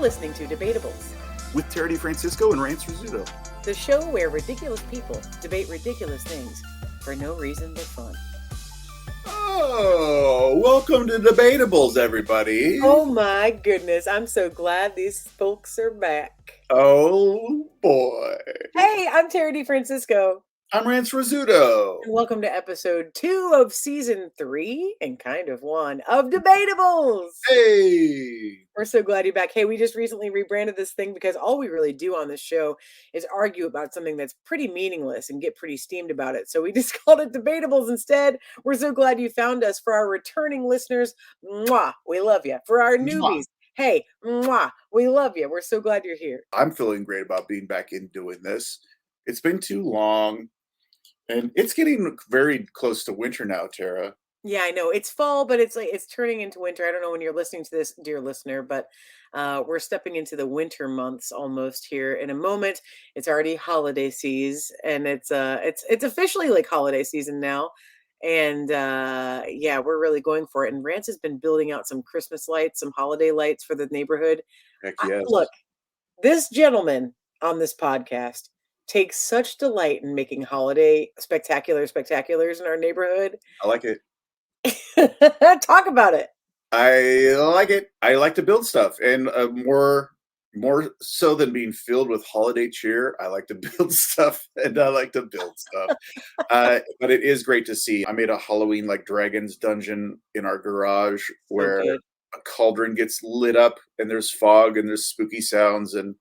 listening to Debatables, with Terry DeFrancisco and Rance Rizzuto. the show where ridiculous people debate ridiculous things for no reason but fun. Oh, welcome to Debatables, everybody. Oh my goodness, I'm so glad these folks are back. Oh, boy. Hey, I'm Terry DeFrancisco. I'm Rance Rizzuto. And welcome to episode 2 of season 3 and kind of 1 of Debatables. Hey. We're so glad you're back. Hey, we just recently rebranded this thing because all we really do on this show is argue about something that's pretty meaningless and get pretty steamed about it. So we just called it Debatables instead. We're so glad you found us. For our returning listeners, mwah, we love you. For our newbies, hey, mwah, we love you. We're so glad you're here. I'm feeling great about being back in doing this. It's been too long, and it's getting very close to winter now, Tara. Yeah, I know it's fall, but it's like it's turning into winter. I don't know when you're listening to this, dear listener, but we're stepping into the winter months almost here in a moment. It's already holiday season, and it's officially like holiday season now. And yeah, we're really going for it. And Rance has been building out some Christmas lights, some holiday lights for the neighborhood. Heck yes. Look, this gentleman on this podcast takes such delight in making holiday spectaculars in our neighborhood. I like it. Talk about it. I like it. I like to build stuff, and more so than being filled with holiday cheer, I like to build stuff, and I like to build stuff. But it is great to see. I made a Halloween like dragons dungeon in our garage where a cauldron gets lit up, and there's fog, and there's spooky sounds, and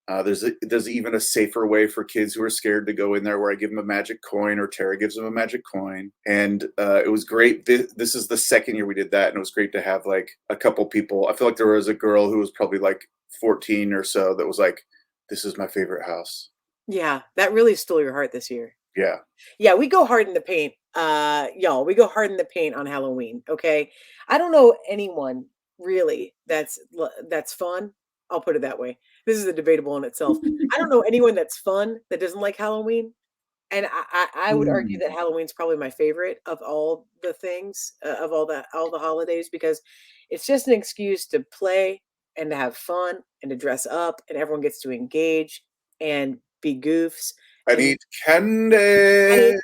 there's even a safer way for kids who are scared to go in there, where I give them a magic coin, or Tara gives them a magic coin. And it was great. This is the second year we did that, and it was great to have like a couple people. I feel like there was a girl who was probably like 14 or so that was like, "This is my favorite house." Yeah, that really stole your heart this year. Yeah, we go hard in the paint, y'all. We go hard in the paint on Halloween. Okay, I don't know anyone really that's fun. I'll put it that way. This is a debatable in itself. I don't know anyone that's fun that doesn't like Halloween. And I would argue that Halloween's probably my favorite of all the things, of all the holidays, because it's just an excuse to play and to have fun and to dress up, and everyone gets to engage and be goofs. I need candy.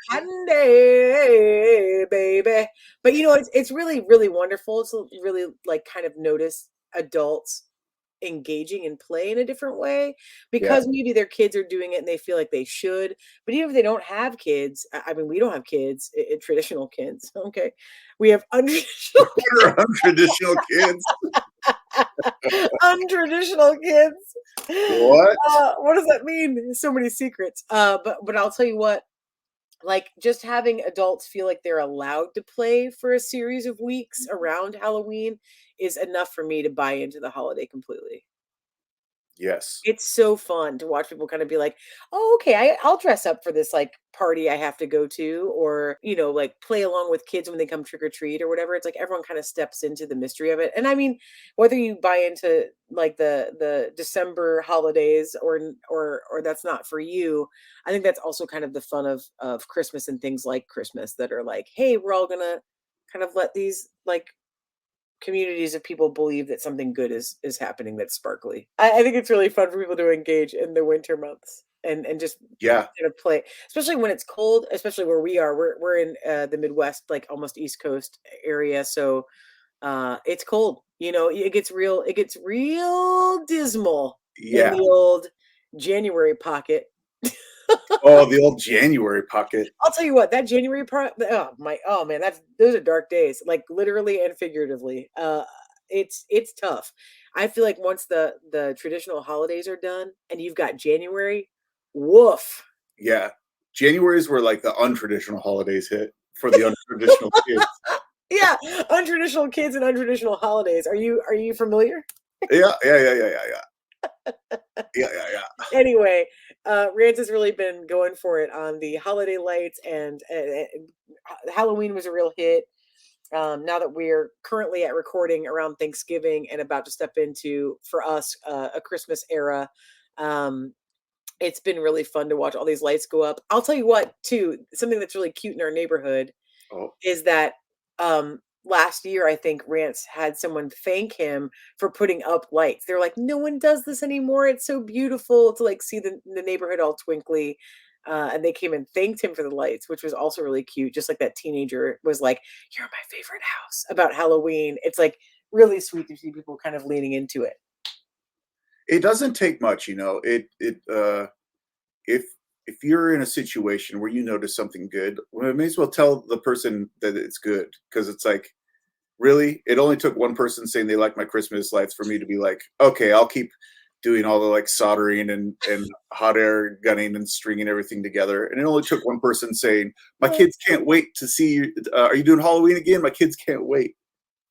Baby. But you know, it's really, really wonderful. It's really like kind of notice adults engaging in play in a different way, because maybe their kids are doing it and they feel like they should. But even if they don't have kids, I mean, we don't have kids, traditional kids. Okay, we have untraditional Untraditional kids. Untraditional kids. What does that mean? There's so many secrets. But I'll tell you what. Like, just having adults feel like they're allowed to play for a series of weeks around Halloween is enough for me to buy into the holiday completely. Yes. It's so fun to watch people kind of be like, "Oh, okay, I'll dress up for this like party I have to go to," or, you know, like play along with kids when they come trick or treat or whatever. It's like everyone kind of steps into the mystery of it. And I mean, whether you buy into like the December holidays or that's not for you, I think that's also kind of the fun of Christmas and things like Christmas that are like, "Hey, we're all gonna kind of let these like communities of people believe that something good is happening that's sparkly." I think it's really fun for people to engage in the winter months and just kind of play, especially when it's cold, especially where we are. We're in the Midwest, like almost East Coast area, so it's cold. You know, it gets real dismal in the old January pocket. Oh, the old January pocket. I'll tell you what, that January part, oh man, those are dark days, like literally and figuratively. It's tough. I feel like once the traditional holidays are done and you've got January, woof. Yeah. January is where like the untraditional holidays hit for the untraditional kids. Yeah, untraditional kids and untraditional holidays. Are you familiar? Yeah. Anyway, Rance has really been going for it on the holiday lights, and Halloween was a real hit. Now that we're currently at recording around Thanksgiving and about to step into, for us, a Christmas era, it's been really fun to watch all these lights go up. I'll tell you what, too, something that's really cute in our neighborhood is that last year, I think Rance had someone thank him for putting up lights. They're like, "No one does this anymore. It's so beautiful to like see the neighborhood all twinkly." And they came and thanked him for the lights, which was also really cute. Just like that teenager was like, "You're my favorite house," about Halloween. It's like really sweet to see people kind of leaning into it. It doesn't take much, you know. If if you're in a situation where you notice something good, well, I may as well tell the person that it's good because it's like, really, it only took one person saying they like my Christmas lights for me to be like, okay, I'll keep doing all the like soldering and hot air gunning and stringing everything together. And it only took one person saying, my kids can't wait to see you. Are you doing Halloween again? My kids can't wait.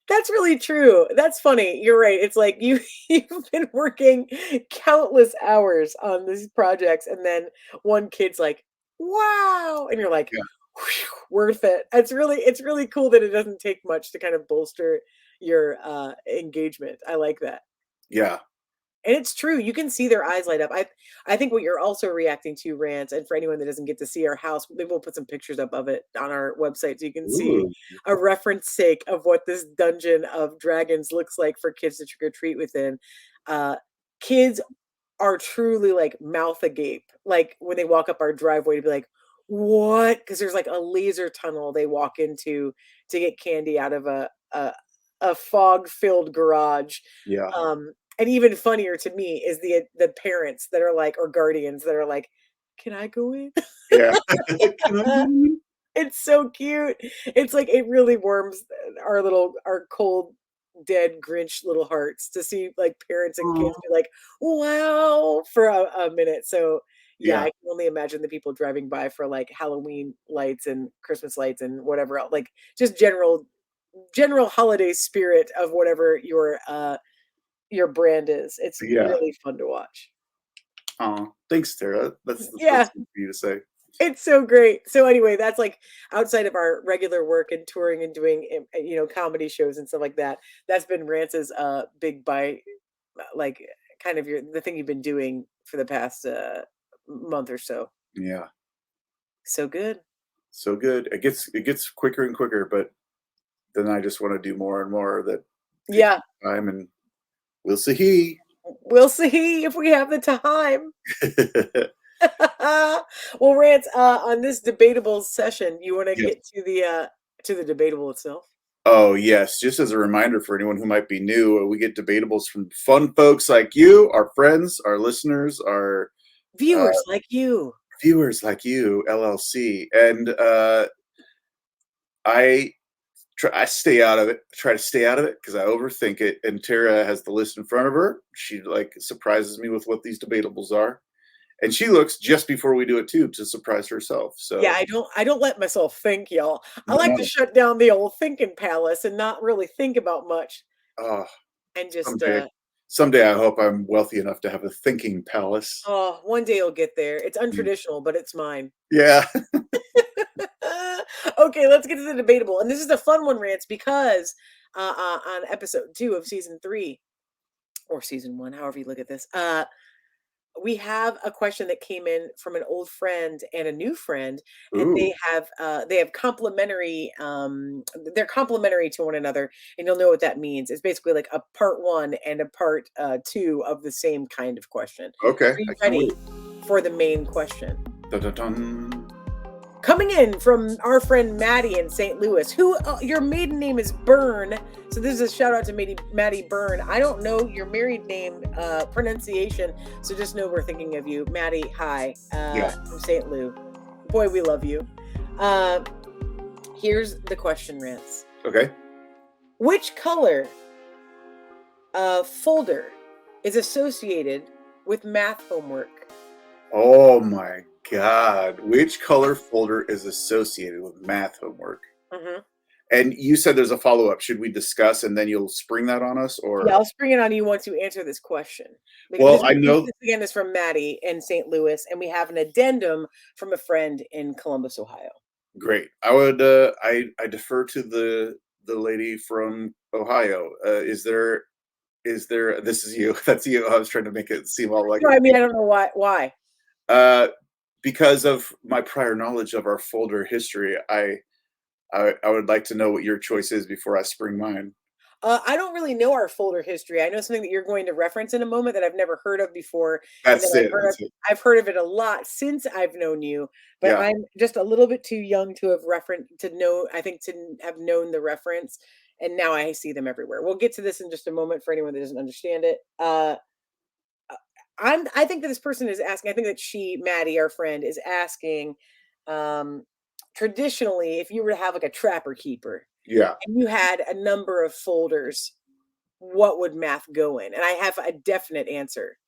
That's really true. That's funny. You're right. It's like you you've been working countless hours on these projects, and then one kid's like, "Wow," and you're like, Yeah, "Whew, worth it." It's really cool that it doesn't take much to kind of bolster your engagement. I like that. yeah, And it's true, you can see their eyes light up. I think what you're also reacting to, Rance, and for anyone that doesn't get to see our house, maybe we'll put some pictures up of it on our website so you can see ooh, a reference sake of what this dungeon of dragons looks like for kids to trick or treat within. Uh, Kids are truly like mouth agape, like when they walk up our driveway to be like, "What?" Because there's like a laser tunnel they walk into to get candy out of a fog-filled garage. yeah, And even funnier to me is the parents that are like, or guardians that are like, "Can I go in?" yeah. Can I go in? It's so cute. It's like it really warms our cold, dead Grinch little hearts to see like parents and kids Aw, be like, "Wow," for a minute. So yeah, I yeah, can only imagine the people driving by for like Halloween lights and Christmas lights and whatever else, like just general holiday spirit of whatever your brand is. It's yeah. really fun to watch. Oh, thanks, Tara. That's Yeah, good for you to say. it's so great. So anyway, that's like outside of our regular work and touring and doing comedy shows and stuff like that. That's been Rance's big bite, like kind of the thing you've been doing for the past month or so. Yeah, So good. so good. It gets quicker and quicker, but then I just want to do more and more that takes Yeah, time, and we'll see. we'll see if we have the time. Well, Rance, on this debatable session, you want to Yes. get to the debatable itself? Oh, yes. Just as a reminder for anyone who might be new, we get debatables from fun folks like you, our friends, our listeners, our uh, Viewers like you. viewers like you, LLC. And I I stay out of it. Try to stay out of it because I overthink it. And Tara has the list in front of her. She like surprises me with what these debatables are, and she looks just before we do it too to surprise herself. Yeah, So I don't let myself think, y'all. I no, like to no. shut down the old thinking palace and not really think about much Oh, and just someday, someday I hope I'm wealthy enough to have a thinking palace. oh, one day you'll get there. It's Mm. untraditional, but it's mine. Yeah. Okay, let's get to the debatable. And this is the fun one, Rance, because on episode 2 of season 3 or season 1, however you look at this, we have a question that came in from an old friend and a new friend, and Ooh. they have complementary they're complementary to one another, and you'll know what that means. It's basically like a part one and a part two of the same kind of question. Okay. Are you I can't ready wait. for the main question? Dun, dun, dun. Coming in from our friend Maddie in St. Louis, who your maiden name is Byrne. So this is a shout out to Maddie Byrne. I don't know your married name pronunciation, so just know we're thinking of you. Maddie, hi, Yeah. from St. Louis. Boy, we love you. Uh, Here's the question, Rance. Okay. Which color folder is associated with math homework? Oh my God. Which color folder is associated with math homework? Mhm. And you said there's a follow up. Should we discuss and then you'll spring that on us? Yeah, Or, I'll spring it on you once you answer this question. well, I This know. again is from Maddie in St. Louis, and we have an addendum from a friend in Columbus, Ohio. Great. I defer to the lady from Ohio. Is there this is you. That's you. I was trying to make it seem all like No, I mean, I don't know why. Why? uh because of my prior knowledge of our folder history, I would like to know what your choice is before I spring mine. I don't really know our folder history. I know something that you're going to reference in a moment that I've never heard of before, and then That's it. That's it. I've heard of it a lot since I've known you, but Yeah. I'm just a little bit too young to have to know, I think, have known the reference, and now I see them everywhere. We'll get to this in just a moment for anyone that doesn't understand it. I think that this person is asking, I think that Maddie, our friend, is asking, um, traditionally, if you were to have like a trapper keeper Yeah. and you had a number of folders, what would math go in? And I have a definite answer.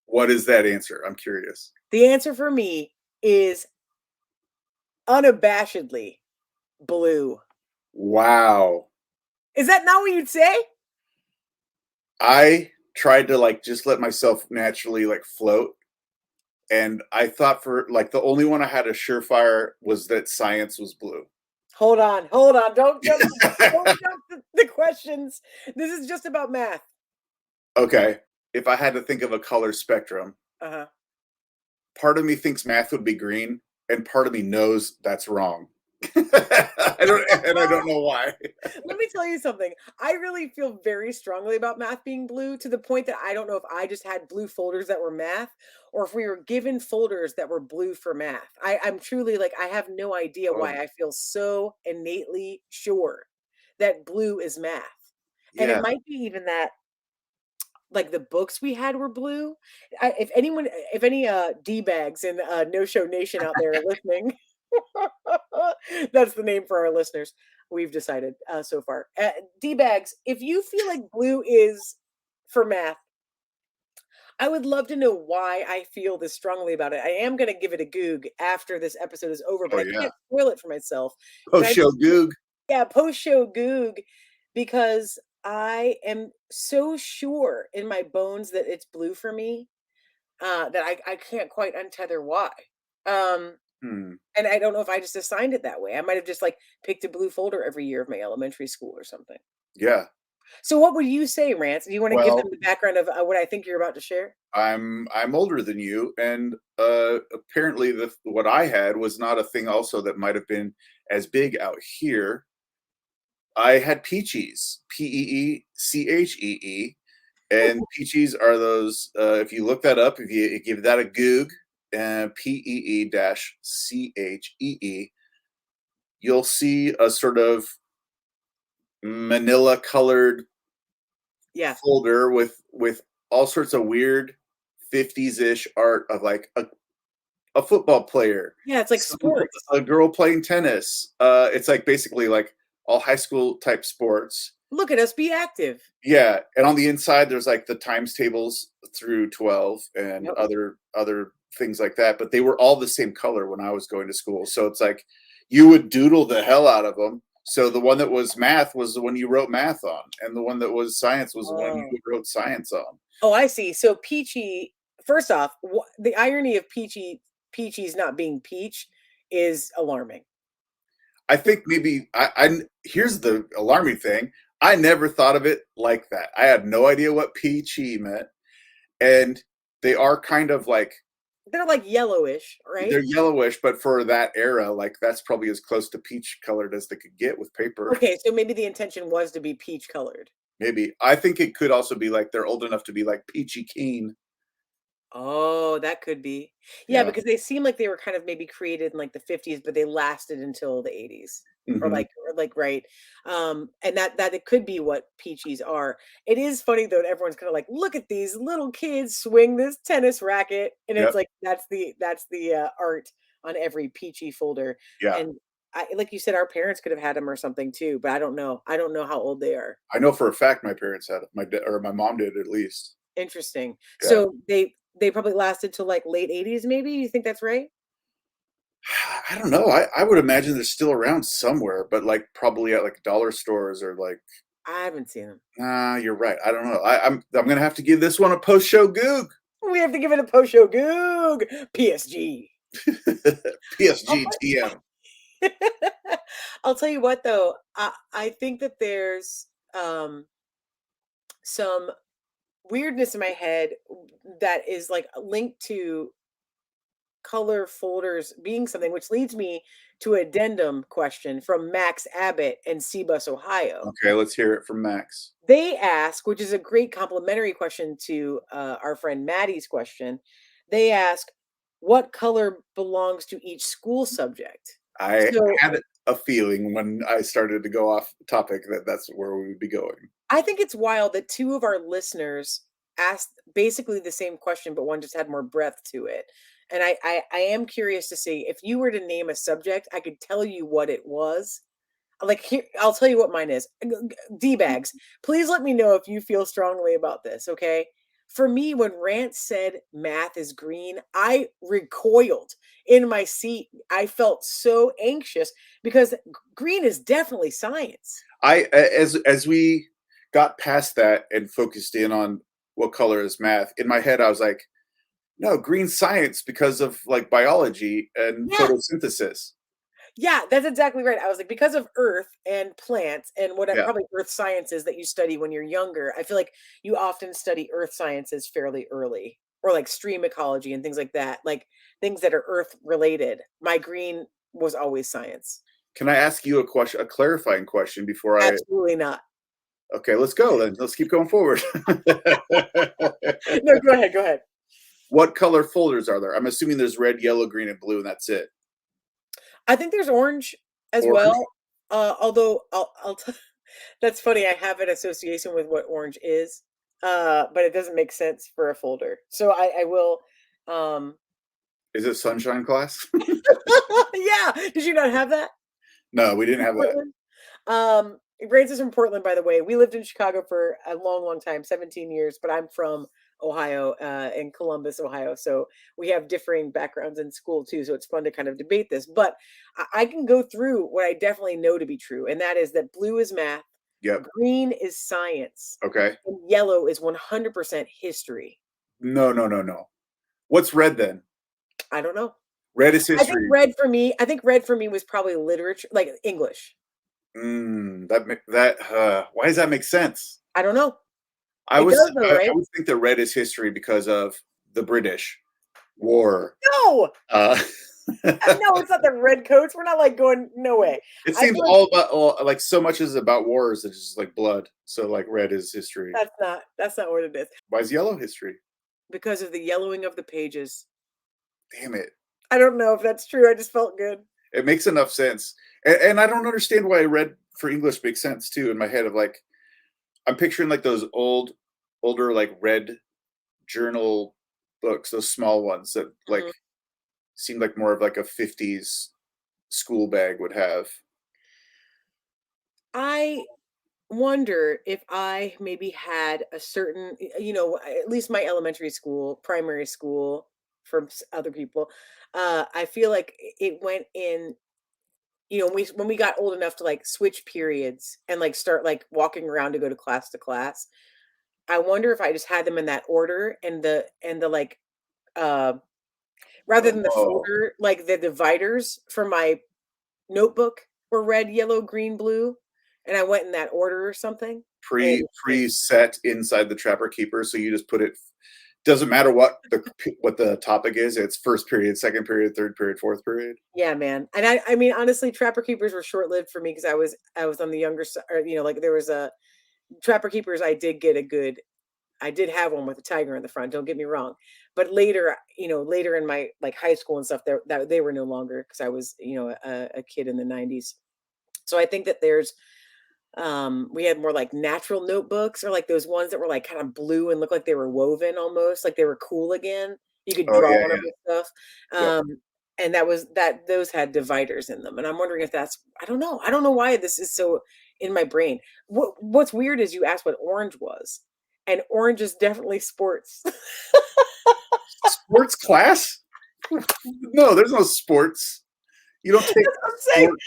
What is that answer? I'm curious. The answer for me is unabashedly blue. Wow. Is that not what you'd say? I tried to like just let myself naturally like float. And I thought for like the only one I had a surefire was that science was blue. Hold on. Don't jump the questions. This is just about math. Okay. If I had to think of a color spectrum, Uh-huh. part of me thinks math would be green, and part of me knows that's wrong. I don't know why. Let me tell you something. I really feel very strongly about math being blue to the point that I don't know if I just had blue folders that were math or if we were given folders that were blue for math. I'm truly like, I have no idea why Oh, I feel so innately sure that blue is math. And it yeah. might be even that like the books we had were blue. If any D bags in No Show Nation out there are listening, that's the name for our listeners. We've decided so far. D bags, if you feel like blue is for math, I would love to know why I feel this strongly about it. I am going to give it a goog after this episode is over, Oh, but I yeah. can't spoil it for myself. Oh, But I show just goog. yeah, post show goog because I am so sure in my bones that it's blue for me that I can't quite untether why. Um, Hmm. and I don't know if I just assigned it that way. I might have just like picked a blue folder every year of my elementary school or something. Yeah. So, what would you say, Rance? Do you want to give them Well, the background of what I think you're about to share? I'm older than you, and apparently the what I had was not a thing. Also, that might have been as big out here. I had peaches, Peechee, and peaches are those. If you look that up, if you give that a goog, Pee dash Chee, you'll see a sort of manila colored Yeah, folder with all sorts of weird 50s ish art of like a football player, yeah, it's like sports. a girl playing tennis. It's like basically like all high school type sports. Look at us be active. Yeah, and on the inside there's like the times tables through 12 and Yep. other things like that, but they were all the same color when I was going to school. So it's like you would doodle the hell out of them. So the one that was math was the one you wrote math on, and the one that was science was the one you Oh, wrote science on. oh, I see. So Peachy. First off, the irony of Peachy's not being peach is alarming. I think maybe I here's the alarming thing. I never thought of it like that. I had no idea what peachy meant, and they are kind of like They're like yellowish, right? they're yellowish, but for that era, like that's probably as close to peach colored as they could get with paper. Okay, so maybe the intention was to be peach colored. Maybe I think it could also be like they're old enough to be like peachy keen. Oh, that could be. Yeah, Yeah. because they seem like they were kind of maybe created in like the 50s, but they lasted until the 80s. Hmm. Or like right. And that it could be what peachies are. It is funny though, everyone's kind of like, look at these little kids swing this tennis racket. And it's Yep. like that's the art on every peachy folder. Yeah. And I like you said, our parents could have had them or something too, but I don't know. I don't know how old they are. I know for a fact my parents had it. Or my mom did at least. Interesting. Yeah. So they probably lasted till like late 80s, maybe? You think that's right? I don't know. I would imagine they're still around somewhere, but like probably at like dollar stores or like. I haven't seen them. Nah, you're right. I don't know. I'm gonna have to give this one a post show goog. We have to give it a post show goog. PSG. I'll PSG TM. I'll tell you what though, I think that there's some weirdness in my head that is like linked to color folders being something, which leads me to addendum question from Max Abbott in Cbus, Ohio. Okay, let's hear it from Max. They ask, which is a great complimentary question to our friend Maddie's question. They ask, what color belongs to each school subject? I So had a feeling when I started to go off topic that that's where we would be going. I think it's wild that two of our listeners asked basically the same question, but one just had more breadth to it. And I am curious to see if you were to name a subject, I could tell you what it was. Like here, I'll tell you what mine is. D bags. Please let me know if you feel strongly about this. Okay. For me, when Rance said math is green, I recoiled in my seat. I felt so anxious because green is definitely science. As we got past that and focused in on what color is math, in my head I was like, no, green science because of like biology and Yeah. photosynthesis. Yeah, that's exactly right. I was like, because of Earth and plants and what Yeah. probably Earth sciences that you study when you're younger, I feel like you often study Earth sciences fairly early, or like stream ecology and things like that, like things that are Earth related. My green was always science. Can I ask you a question, a clarifying question before I Absolutely not. okay, let's go then. Let's keep going forward. No, go ahead. Go ahead. What color folders are there? I'm assuming there's red, yellow, green, and blue, and that's it. I think there's orange as Orange? well. Although that's funny. I have an association with what orange is, but it doesn't make sense for a folder. So I will. Um, Is it sunshine class? yeah. Did you not have that No, we didn't in have that. Portland? Grace is from Portland, by the way. We lived in Chicago for a long, long time, 17 years, but I'm from Ohio, in Columbus, Ohio. So we have differing backgrounds in school too. So it's fun to kind of debate this. But I can go through what I definitely know to be true, and that is that blue is math, Yep. green is science, Okay. and yellow is 100% history. No, no, no, no. What's red then? I don't know. Red is I think history. red for me was probably literature, like English. Why does that make sense? I don't know. I It was does though, I right? would think that red is history because of the British war. No. Uh, No, it's not the red coats. We're not like going, no way. it I seems feel like all about like so much is about wars. It's just like blood. So like red is history. that's not what it is. Why is yellow history? Because of the yellowing of the pages. Damn it! I don't know if that's true. I just felt good. It makes enough sense, and I don't understand why red for English makes sense too in my head. Of like, I'm picturing like those older like red journal books, those small ones that like Mhm. seem like more of like a '50s school bag would have. I wonder if I maybe had a certain, at least my elementary school, primary school from other people. I feel like it went in, when we got old enough to like switch periods and like start like walking around to go to class. I wonder if I just had them in that order and the like uh rather than the Oh, folder, like the dividers for my notebook were red, yellow, green, blue, and I went in that order or something. And preset inside the Trapper Keeper, so you just put it. Doesn't matter what the topic is. It's first period, second period, third period, fourth period. yeah, man. And I mean, honestly, Trapper Keepers were short lived for me because I was on the younger side, or like there was a Trapper Keepers. I did have one with a tiger in the front. Don't get me wrong, but later, later in my like high school and stuff, that they were no longer because I was, a kid in the '90s. So I think that we had more like natural notebooks or like those ones that were like kind of blue and looked like they were woven almost like they were cool again. You could Oh draw yeah, on them yeah, and stuff. yep. And those had dividers in them. And I'm wondering if that's I don't know. I don't know why this is so in my brain. What's weird is you asked what orange was. And orange is definitely sports. Sports class? No, there's no sports. You don't take That's what I'm saying. sport.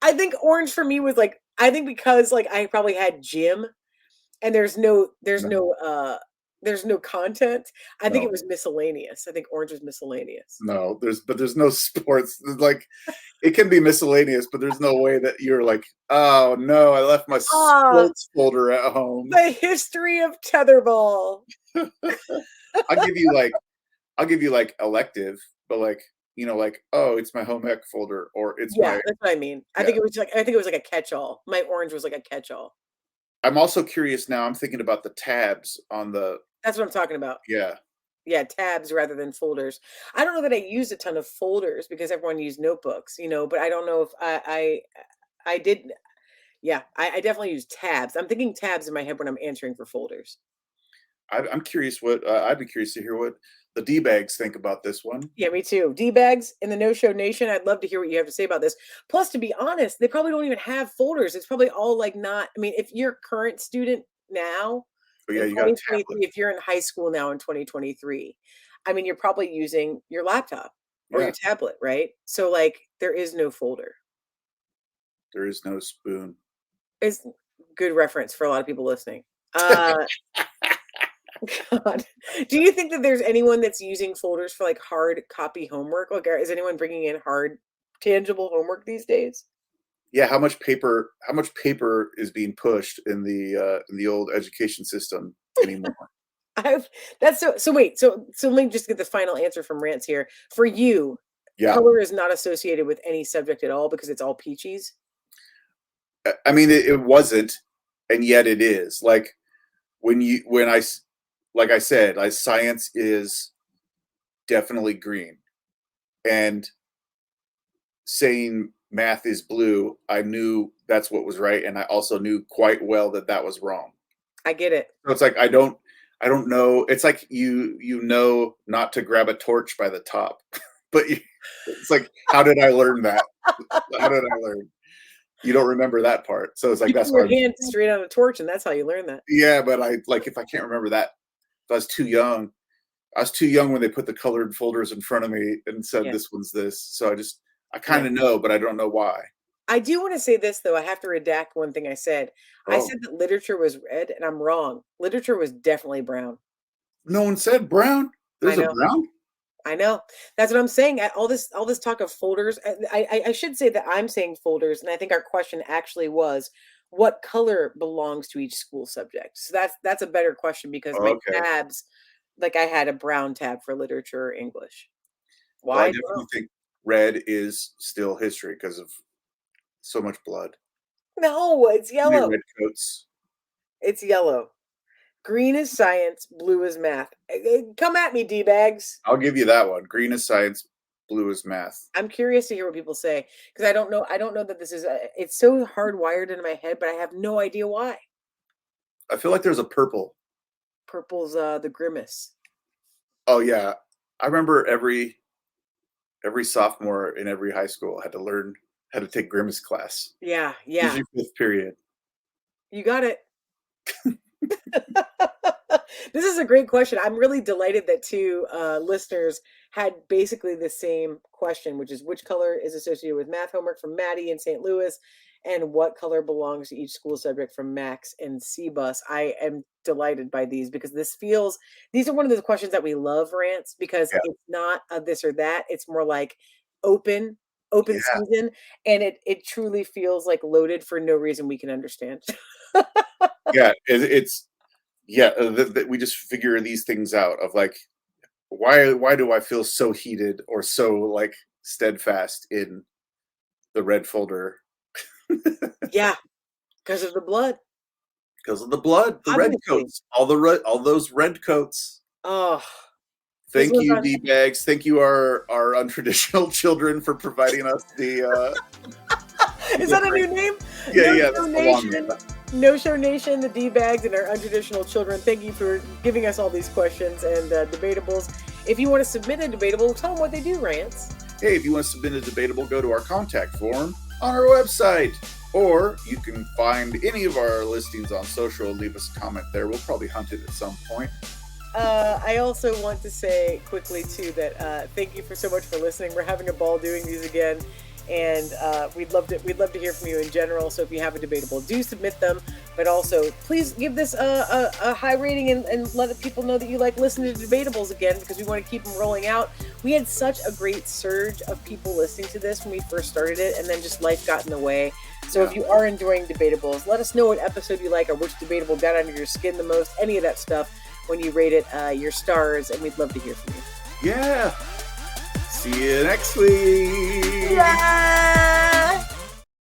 I think orange for me was like I think because like I probably had gym and No, there's no content. I think it no, was miscellaneous. I think orange was miscellaneous. no. There's no sports. Like it can be miscellaneous, but there's no way that you're like, oh no, I left my Ah, sports folder at home. the history of tetherball. I'll give you like I'll give you like elective, but like like, oh, it's my home ec folder, or it's Yeah, my that's what I mean. yeah. I think it was like a catch-all. My orange was like a catch-all. I'm also curious now. I'm thinking about the tabs on the That's what I'm talking about. yeah. Yeah, tabs rather than folders. I don't know that I used a ton of folders because everyone used notebooks, but I don't know if I did. Yeah, I definitely use tabs. I'm thinking tabs in my head when I'm answering for folders. I'm curious what I'd be curious to hear what the d bags think about this one. Yeah, me too. D-bags in the no-show nation. I'd love to hear what you have to say about this. Plus, to be honest, they probably don't even have folders. It's probably all like not. I mean, if you're a current student now Oh yeah, in you got a tablet. 2023, if you're in high school now in 2023, I mean, you're probably using your laptop or your Yeah, tablet, right? So, like, there is no folder. there is no spoon. It's good reference for a lot of people listening. Uh, God. Do you think that there's anyone that's using folders for like hard copy homework? Like, is anyone bringing in hard, tangible homework these days? Yeah, how much paper is being pushed in the old education system anymore? I've that's so wait, so let me just get the final answer from Rants here. For you, Yeah. color is not associated with any subject at all because it's all peaches? I mean, it wasn't, and yet it is. Like when like I said, science is definitely green, and saying math is blue, I knew that's what was right, and I also knew quite well that that was wrong. I get it. So it's like I don't know. It's like you know not to grab a torch by the top, but it's like how did I learn that? How did I learn? You don't remember that part, so it's like Keeping that's why your I'm hand straight on a torch, and that's how you learn that. yeah. But I like if I can't remember that, if I was too young. I was too young when they put the colored folders in front of me and said Yeah, this one's this. So I yeah. kind of know, but I don't know why. I do want to say this though. I have to redact one thing I said. I Oh, said that literature was red, and I'm wrong. Literature was definitely brown. no one said brown. I There's a know. brown. I know. That's what I'm saying. All this talk of folders. I should say that I'm saying folders, and I think our question actually was, what color belongs to each school subject? So that's a better question because Oh, my okay. tabs, like I had a brown tab for literature or English. Well, Why? I I don't definitely know. think red is still history because of so much blood. No, it's Too many yellow. red coats. It's yellow. Green is science. Blue is math. Come at me, d bags. I'll give you that one. Green is science, blue is math. I'm curious to hear what people say because I don't know that this is. It's so hardwired into my head, but I have no idea why. I feel like there's a purple. Purple's the grimace. Oh yeah, I remember every sophomore in every high school had to learn how to take grimace class. Yeah, yeah. Usually fifth period. You got it. This is a great question. I'm really delighted that two listeners had basically the same question, which is which color is associated with math homework from Maddie in St. Louis, and what color belongs to each school subject from Max and C-Bus. I am delighted by these because these are one of those questions that we love, Rants, because Yeah, it's not a this or that. It's more like open yeah, season, and it truly feels like loaded for no reason we can understand. yeah. It's yeah. We just figure these things out of like why do I feel so heated or so like steadfast in the red folder Yeah, because of the blood. because of the blood, the red Obviously. coats, all those red coats. Oh, this Thank was you, on D bags. Thank you, our untraditional children, for providing us the is that a different. new name? Yeah, No yeah, Show that's the long name. Nation. No Show Nation, the D-bags, and our untraditional children. Thank you for giving us all these questions and debatables. If you want to submit a debatable, tell them what they do, Rants. Hey, if you want to submit a debatable, go to our contact form on our website. Or you can find any of our listings on social, leave us a comment there. We'll probably hunt it at some point. I also want to say quickly too that thank you for so much for listening. We're having a ball doing these again, and we'd love to hear from you in general. So if you have a debatable, do submit them. But also, please give this a high rating and let people know that you like listening to Debatables again because we want to keep them rolling out. We had such a great surge of people listening to this when we first started it, and then just life got in the way. So Yeah. if you are enjoying Debatables, let us know what episode you like or which debatable got under your skin the most, any of that stuff when you rate it your stars, and we'd love to hear from you. Yeah. see you next week. Yeah.